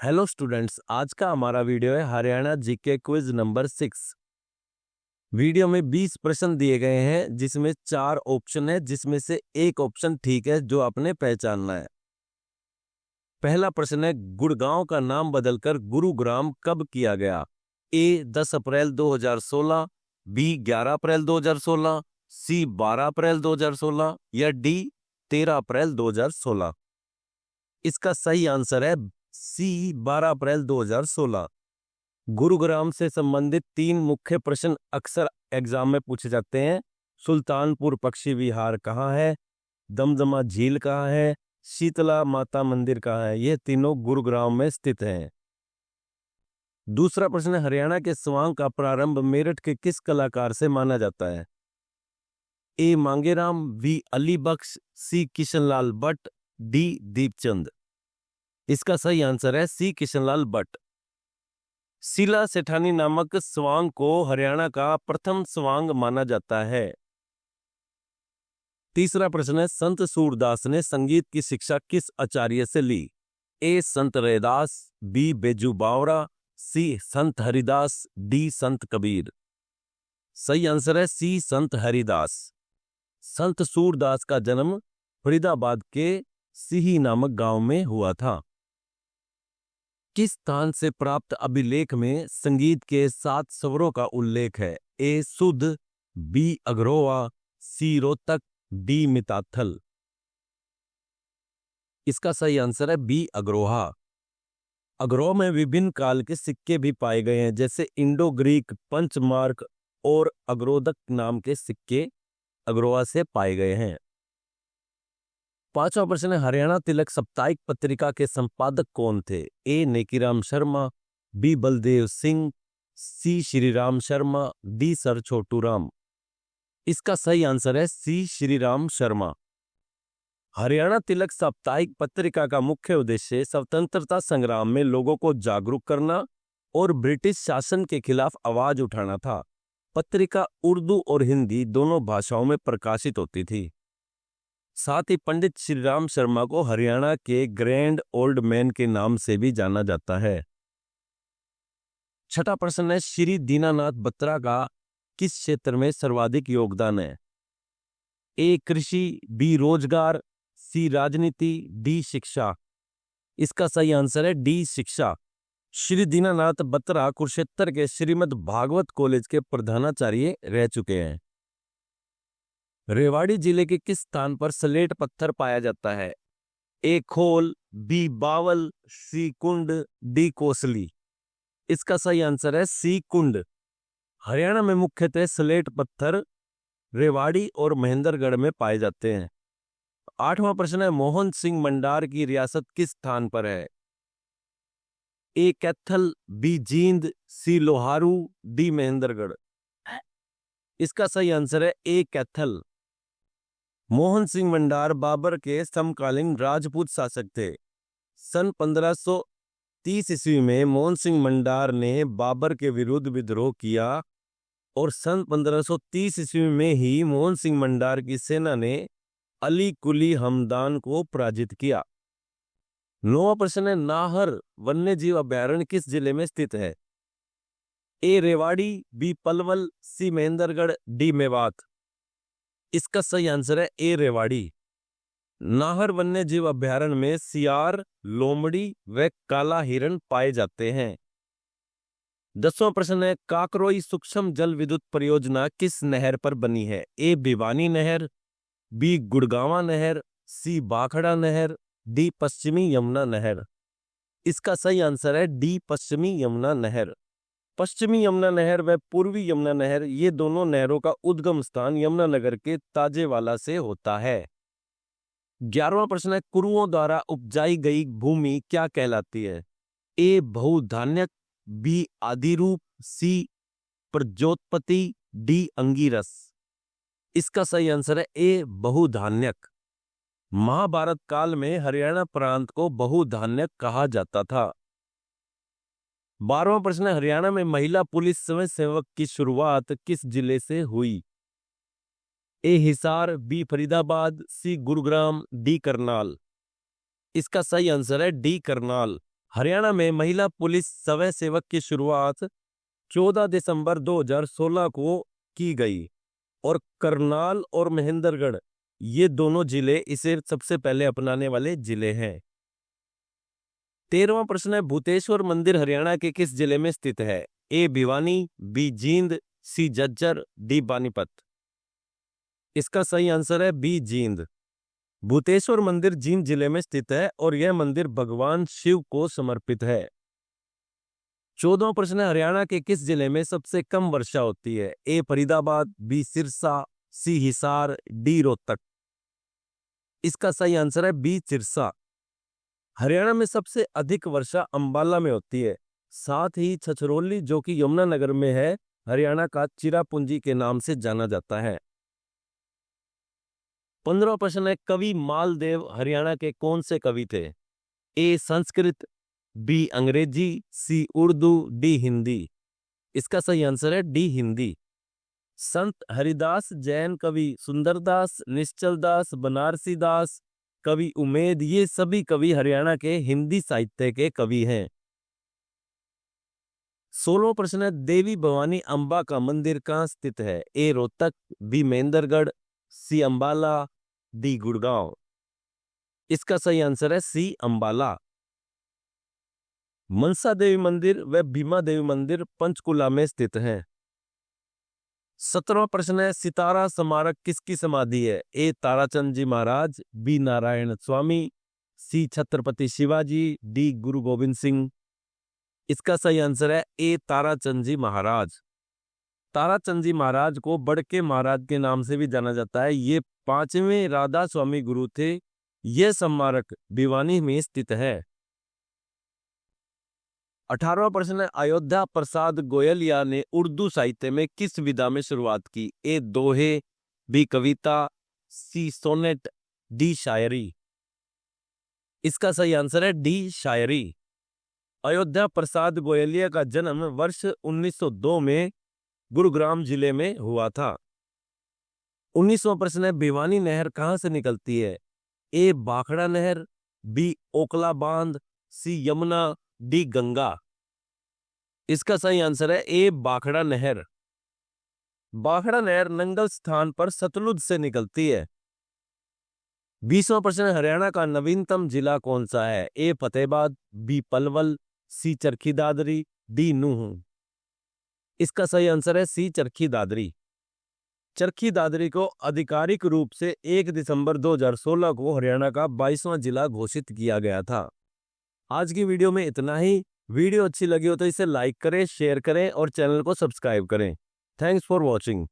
Hello students, आज का हमारा वीडियो है Haryana GK quiz number 6। Video में 20 प्रश्न दिए गए हैं जिसमें 4 ऑप्शन है, जिसमें से एक ऑप्शन ठीक है जो आपने पहचानना है। पहला प्रश्न है, गुड़गांव का नाम बदलकर गुरुग्राम कब किया गया? ए 10 अप्रैल 2016, बी 11 अप्रैल 2016, सी 12 अप्रैल 2016 या डी 13 अप्रैल 2016। इसका सही आंसर है सी 12 अप्रैल 2016। गुरुग्राम से संबंधित 3 मुख्य प्रश्न अक्सर एग्जाम में पूछे जाते हैं। सुल्तानपुर पक्षी विहार कहाँ है, दमदमा झील कहाँ है, शीतला माता मंदिर कहाँ है? ये तीनों गुरुग्राम में स्थित हैं। दूसरा प्रश्न, हरियाणा के स्वांग का प्रारंभ मेरठ के किस कलाकार से माना जाता है? ए मांगेराम, बी अली बख्श, सी किशनलाल भट्ट, डी दीपचंद। इसका सही आंसर है सी किशनलाल भट्ट। शीला सेठानी नामक स्वांग को हरियाणा का प्रथम स्वांग माना जाता है। तीसरा प्रश्न है, संत सूरदास ने संगीत की शिक्षा किस आचार्य से ली? ए संत रैदास, बी बेजू बावरा, सी संत हरिदास, डी संत कबीर। सही आंसर है सी संत हरिदास। संत सूरदास का जन्म फरीदाबाद के सिही नामक गांव में हुआ था। किस स्थान से प्राप्त अभिलेख में संगीत के 7 स्वरों का उल्लेख है? ए सुध, बी अग्रोहा, सी रोहतक, डी मिताथल। इसका सही आंसर है बी अग्रोहा। अग्रोह में विभिन्न काल के सिक्के भी पाए गए हैं, जैसे इंडो ग्रीक, पंचमार्क और अग्रोदक नाम के सिक्के अग्रोहा से पाए गए हैं। पांचवा प्रश्न है, हरियाणा तिलक साप्ताहिक पत्रिका के संपादक कौन थे? ए नेकीराम शर्मा, बी बलदेव सिंह, सी श्रीराम शर्मा, डी सर छोटू राम। इसका सही आंसर है सी श्रीराम शर्मा। हरियाणा तिलक साप्ताहिक पत्रिका का मुख्य उद्देश्य स्वतंत्रता संग्राम में लोगों को जागरूक करना और ब्रिटिश शासन के खिलाफ आवाज उठाना था। पत्रिका उर्दू और हिंदी दोनों भाषाओं में प्रकाशित होती थी। साथ ही पंडित श्रीराम शर्मा को हरियाणा के ग्रैंड ओल्ड मैन के नाम से भी जाना जाता है। छठा प्रश्न है, श्री दीनानाथ बत्रा का किस क्षेत्र में सर्वाधिक योगदान है? ए कृषि, बी रोजगार, सी राजनीति, डी शिक्षा। इसका सही आंसर है डी शिक्षा। श्री दीनानाथ बत्रा कुरुक्षेत्र के श्रीमद् भागवत कॉलेज के प्रधानाचार्य रह चुके हैं। रेवाड़ी जिले के किस स्थान पर स्लेट पत्थर पाया जाता है? ए खोल, बी बावल, सी कुंड, डी कोसली। इसका सही आंसर है सी कुंड। हरियाणा में मुख्यतः स्लेट पत्थर रेवाड़ी और महेंद्रगढ़ में पाए जाते हैं। आठवां प्रश्न है, मोहन सिंह मंडार की रियासत किस स्थान पर है? ए कैथल, बी जींद, सी लोहारू, डी महेंद्रगढ़। इसका सही आंसर है ए कैथल। मोहन सिंह मंडार बाबर के समकालीन राजपूत शासक थे। सन 1530 ईस्वी में मोहन सिंह मंडार ने बाबर के विरुद्ध विद्रोह किया और सन 1530 ईस्वी में ही मोहन सिंह मंडार की सेना ने अली कुली हमदान को पराजित किया। नौवां प्रश्न है, नाहर वन्यजीव अभयारण्य किस जिले में स्थित है? ए रेवाड़ी, बी पलवल, सी महेंद्रगढ़, डी मेवात। इसका सही आंसर है ए रेवाड़ी। नाहर वन्यजीव अभयारण्य में सियार, लोमड़ी व काला हिरण पाए जाते हैं। 10वां प्रश्न है, काकरोई सूक्ष्म जल विद्युत परियोजना किस नहर पर बनी है? ए भिवानी नहर, बी गुड़गावा नहर, सी भाखड़ा नहर, डी पश्चिमी यमुना नहर। इसका सही आंसर है डी पश्चिमी यमुना नहर। पश्चिमी यमुना नहर व पूर्वी यमुना नहर, ये दोनों नहरों का उद्गम स्थान यमुनानगर के ताजेवाला से होता है। 11वां प्रश्न है, कुरुओं द्वारा उपजाई गई भूमि क्या कहलाती है? ए बहुधान्यक, बी आदिरूप, सी प्रजोत्पत्ति, डी अंगीरस। इसका सही आंसर है ए बहुधान्यक। महाभारत काल में हरियाणा प्रांत को बहुधान्यक कहा जाता था। 12वां प्रश्न है, हरियाणा में महिला पुलिस स्वयंसेवक की शुरुआत किस जिले से हुई? ए हिसार, बी फरीदाबाद, सी गुरुग्राम, डी करनाल। इसका सही आंसर है डी करनाल। हरियाणा में महिला पुलिस स्वयं सेवक की शुरुआत 14 दिसंबर 2016 को की गई और करनाल और महेंद्रगढ़ ये दोनों जिले इसे सबसे पहले अपनाने वाले जिले हैं। 13वां प्रश्न है, भूतेश्वर मंदिर हरियाणा के किस जिले में स्थित है? ए भिवानी, बी जींद, सी झज्जर, डी पानीपत। इसका सही आंसर है बी जींद। भूतेश्वर मंदिर जींद जिले में स्थित है और यह मंदिर भगवान शिव को समर्पित है। 14वां प्रश्न है, हरियाणा के किस जिले में सबसे कम वर्षा होती है? ए फरीदाबाद, बी सिरसा, सी हिसार, डी रोहतक। इसका सही आंसर है बी सिरसा। हरियाणा में सबसे अधिक वर्षा अंबाला में होती है। साथ ही छछरौली जो कि यमुनानगर में है, हरियाणा का चिरापुंजी के नाम से जाना जाता है। 15वां प्रश्न है, कवि मालदेव हरियाणा के कौन से कवि थे? ए संस्कृत, बी अंग्रेजी, सी उर्दू, डी हिंदी। इसका सही आंसर है डी हिंदी। संत हरिदास, जैन कवि सुंदरदास, निश्चल दास, बनारसी दास, कवि उमेद, ये सभी कवि हरियाणा के हिंदी साहित्य के कवि हैं। 16वां प्रश्न है, देवी भवानी अंबा का मंदिर कहाँ स्थित है? ए रोहतक, बी महेंद्रगढ़, सी अंबाला, डी गुड़गांव। इसका सही आंसर है सी अंबाला। मनसा देवी मंदिर व भीमा देवी मंदिर पंचकुला में स्थित हैं। 17वां प्रश्न है, सितारा स्मारक किसकी समाधि है? ए ताराचंद जी महाराज, बी नारायण स्वामी, सी छत्रपति शिवाजी, डी गुरु गोविंद सिंह। इसका सही आंसर है ए ताराचंद जी महाराज। ताराचंद जी महाराज को बड़के महाराज के नाम से भी जाना जाता है। ये 5वें राधा स्वामी गुरु थे। यह स्मारक भिवानी में स्थित है। 18वां प्रश्न है, अयोध्या प्रसाद गोयलिया ने उर्दू साहित्य में किस विधा में शुरुआत की? ए दोहे, बी कविता, सी सोनेट, डी शायरी। इसका सही आंसर है डी शायरी। अयोध्या प्रसाद गोयलिया का जन्म वर्ष 1902 में गुरुग्राम जिले में हुआ था। 19वां प्रश्न है, भिवानी नहर कहां से निकलती है? ए भाखड़ा नहर, बी ओखला बांध, सी यमुना, डी गंगा। इसका सही आंसर है ए भाखड़ा नहर। भाखड़ा नहर नंगल स्थान पर सतलुज से निकलती है। 20वां प्रश्न, हरियाणा का नवीनतम जिला कौन सा है? ए फतेहाबाद, बी पलवल, सी चरखी दादरी, डी नूंह। इसका सही आंसर है सी चरखी दादरी। चरखी दादरी को आधिकारिक रूप से 1 दिसंबर 2016 को हरियाणा का 22वां जिला घोषित किया गया था। आज की वीडियो में इतना ही। वीडियो अच्छी लगी हो तो इसे लाइक करें, शेयर करें और चैनल को सब्सक्राइब करें। Thanks for watching.